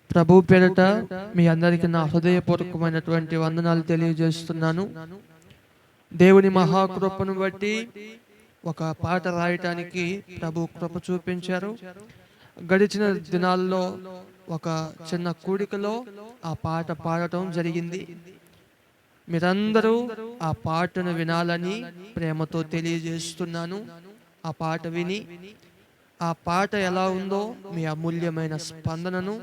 ప్రభు పేరట మీ అందరికీ నా హృదయపూర్వకమైనటువంటి వందనాలు తెలియజేస్తున్నాను. దేవుని మహాకృపను బట్టి ఒక పాట రాయటానికి ప్రభు కృప చూపించారు. గడిచిన దినాల్లో ఒక చిన్న కూడికలో ఆ పాట పాడటం జరిగింది. మీరందరూ ఆ పాటను వినాలని ప్రేమతో తెలియజేస్తున్నాను. ఆ పాట విని ఆ పాట ఎలా ఉందో మీ అమూల్యమైన స్పందనను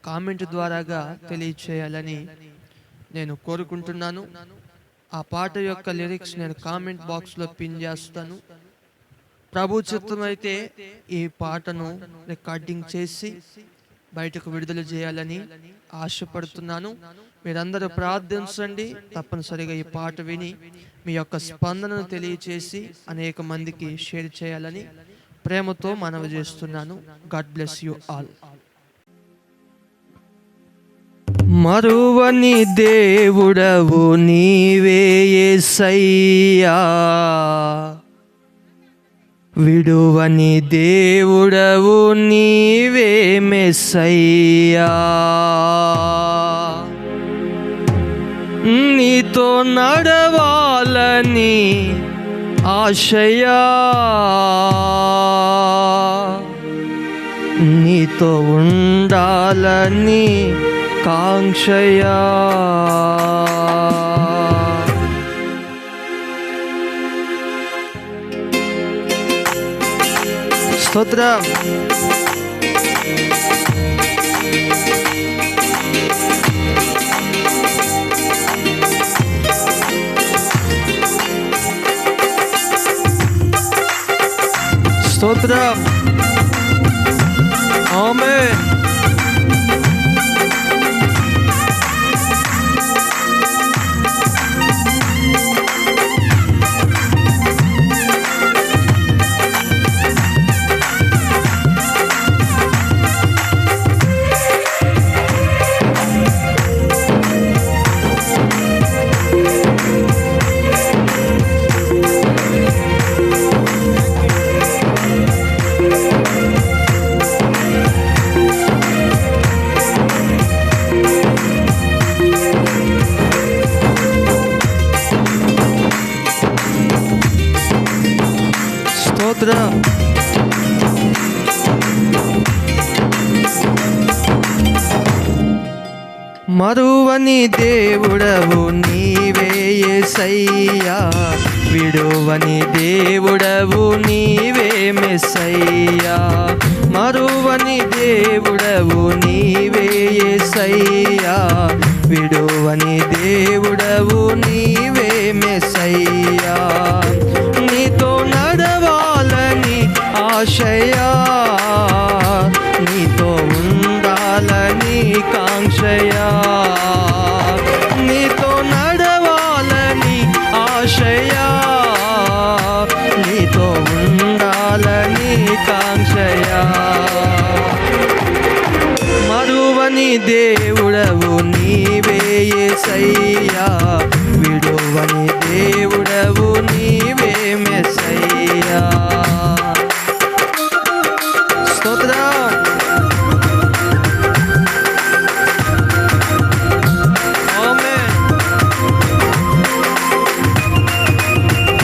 కామెంట్ ద్వారాగా తెలియచేయాలని నేను కోరుకుంటున్నాను. ఆ పాట యొక్క లిరిక్స్ నేను కామెంట్ బాక్స్లో పిన్ చేస్తాను. ప్రభు చిత్తమైతే ఈ పాటను రికార్డింగ్ చేసి బయటకు విడుదల చేయాలని ఆశపడుతున్నాను. మీరందరూ ప్రార్థించండి. తప్పనిసరిగా ఈ పాట విని మీ యొక్క స్పందనను తెలియచేసి అనేక మందికి షేర్ చేయాలని ప్రేమతో మనవి చేస్తున్నాను. God bless you all. మరువని దేవుడవు నీవే యేసయ్యా, విడువని దేవుడవు నీవే మెస్సయ్యా. నీతో నడవాలని ఆశయా, నీతో ఉండాలని కాంక్షయా. స్తోత్రం. స్తోత్రం. ఆమేన్. మరువని దేవుడవు నీవే యేసయ్యా, విడువని దేవుడవు నీవే మెస్సయ్యా. మరువని దేవుడవు నీవే యేసయ్యా, విడువని దేవుడవు నీవే మెస్సయ్యా. నీతో నడవాలని ఆశయా, నీతో ఉండాలని కాంక్షయా. నీతో నడవాలని ఆశయా, నీతో ఉండాలని కాంక్షయా. మరువని దేవుడవు నీవే యేసయ్యా, విడువని దేవుడవు నీవే మెస్సయ్యా. స్తోత్రం.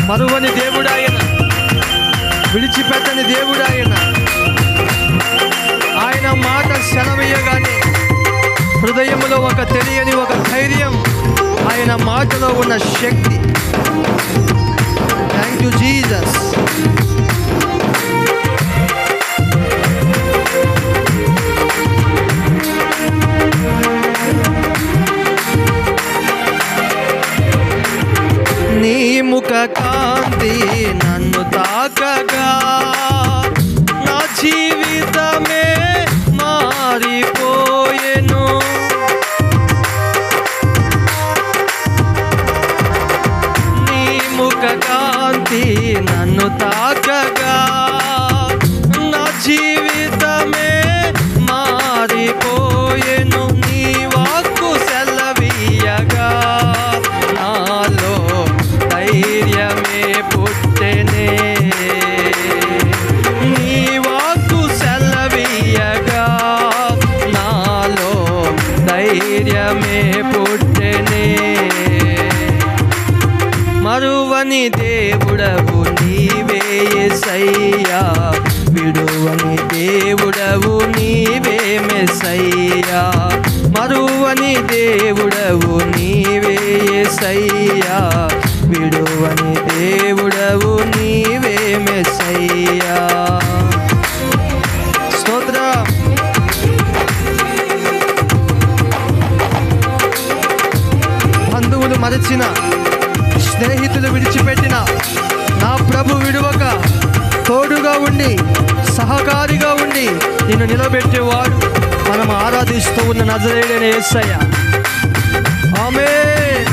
మరువని దేవుడాయన, విడిచిపెట్టని దేవుడాయన. ఆయన మాట సెలవీయగానే హృదయంలో ఒక తెలియని ఒక ధైర్యం, ఆయన మాటలో ఉన్న శక్తి. Thank you Jesus. నీ ముఖ కాంతి నన్ను తాకగా నా జీవితమే మారిపోయెను. నీ ముఖ కాంతి నన్ను తాకగా అద్భుతమే పుట్టెనే. మరువని దేవుడవు నీవే యేసయ్యా, విడువని దేవుడవు నీవే మెస్సయ్యా. మరువని దేవుడవు నీవే యేసయ్యా, విడువని దేవుడవు నీవే మెస్సయ్యా. స్తోత్రం. బంధువులు మరచిన, స్నేహితులు విడిచిపెట్టిన నా ప్రభు విడువక తోడుగా ఉండి సహకారిగా ఉండి నిన్ను నిలబెట్టేవాడు మనం ఆరాధిస్తూ ఉన్న నజరేయుడైన యేసయ్య. ఆమేన్.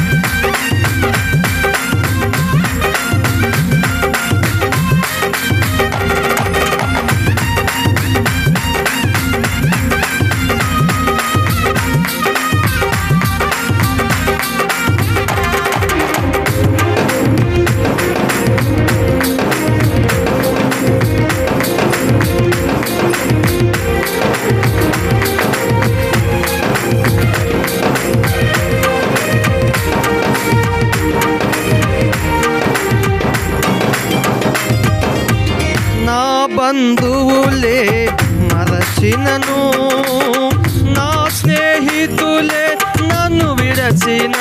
బంధువులే మరచినను, నా స్నేహితులే నన్ను విడచిన,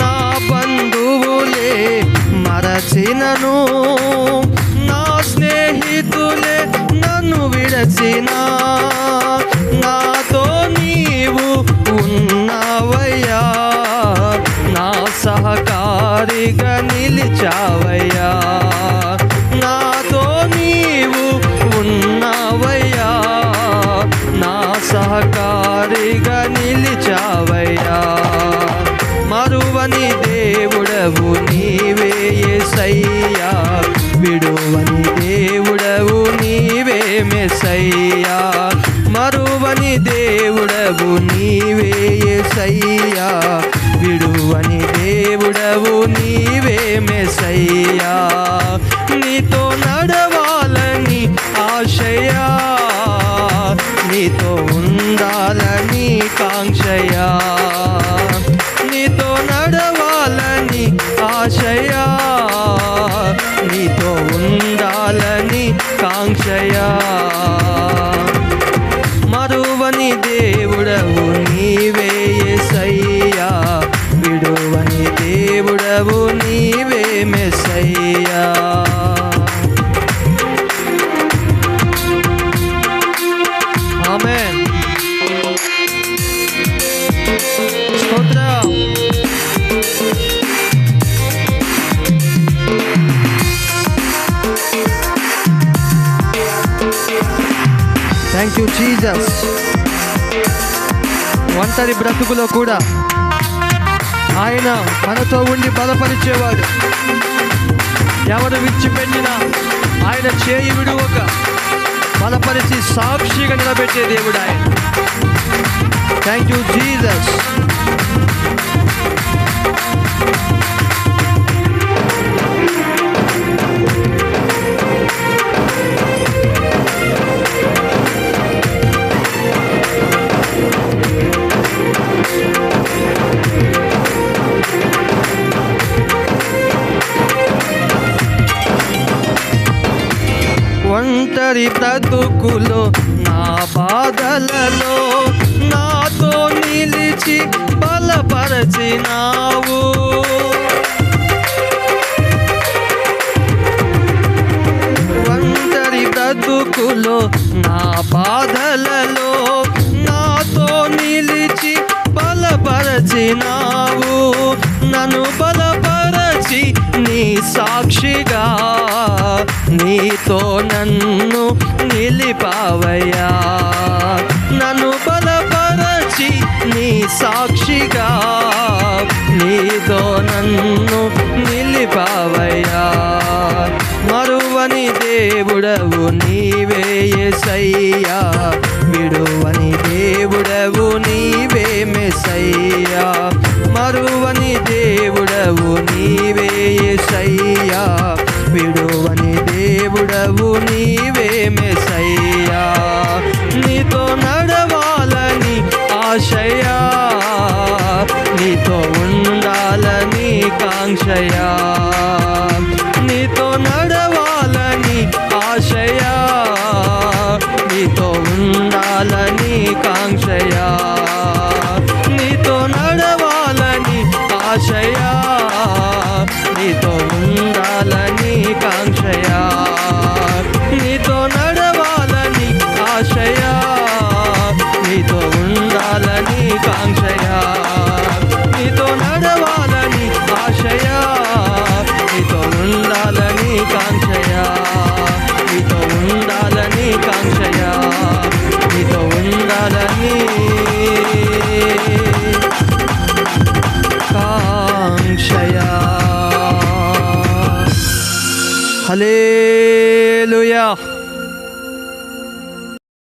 నా బంధువులే మరచినను, నా స్నేహితులే నన్ను విడచిన, నాతో నీవు ఉన్నావయ్యా, నా సహకారిగా నిలిచావయ్యా. నాతో నీవు ఉన్నావయ్యా, నా సహకారిగా నిలిచావయ్యా. మరువని దేవుడవు నీవే యేసయ్యా, విడువని దేవుడవు నీవే మెస్సయ్యా. మరువని దేవుడవు నీవే యేసయ్యా, విడువని దేవుడవు నీవే మెస్సయ్యా. నీతో నడవాలని ఆశయా, నీతో ఉండాలని కాంక్షయా. నీతో నడవాలని ఆశయా, నీతో ఉండాలని కాంక్షయా. మరువని దేవుడవు నీవే యేసయ్యా, విడువని దేవుడవు నీవే మెస్సయ్యా. ఆమేన్. స్తోత్రం. Thank you Jesus. ఒంటరి బ్రతుకులో కూడా ఆయన మనతో ఉండి బలపరిచేవాడు. ఎవరు విడిచిపెట్టినా ఆయన చేయి విడువక బలపరిచి సాక్షిగా నిలబెట్టే దేవుడు ఆయన. Thank you Jesus. ఒంటరి బ్రతుకులో నా బాధలలో నాతో నిలిచి బలపరచినావు. ఒంటరి బ్రతుకులో నా బాధలలో నాతో నిలిచి బలపరచినావు. నన్ను బలపరచి నీ సాక్షిగా నీతో నన్ను నిలిపావయ్యా. నన్ను బలపరచి నీ సాక్షిగా నీతో నన్ను నిలిపావయ్యా. మరువని దేవుడవు నీవే యేసయ్యా, విడువని దేవుడవు నీవే మెస్సయ్యా. మరువని దేవుడవు నీవే యేసయ్యా, విడువని దేవుడు తోడవు నీవే మెస్సయ్యా, నీతో నడవాలని ఆశయా, నీతో ఉండాలని కాంక్షయా, నీతో నడవాలని ఆశయా, నీతో ఉండాలని కాంక్షయా, నీతో నడవాలని ఆశయా, నీతో ఉండాలని కాంక్షయా, నీతో నడవాలని ఆశయా, నీతో ఉండాలని కాంక్షయా, నీతో నడవాలని ఆశయా, నీతో ఉండాలని కాంక్షయా, నీతో ఉండాలని కాంక్షయా, నీతో ఉండాలని కాంక్షయా. హల్లెలూయా.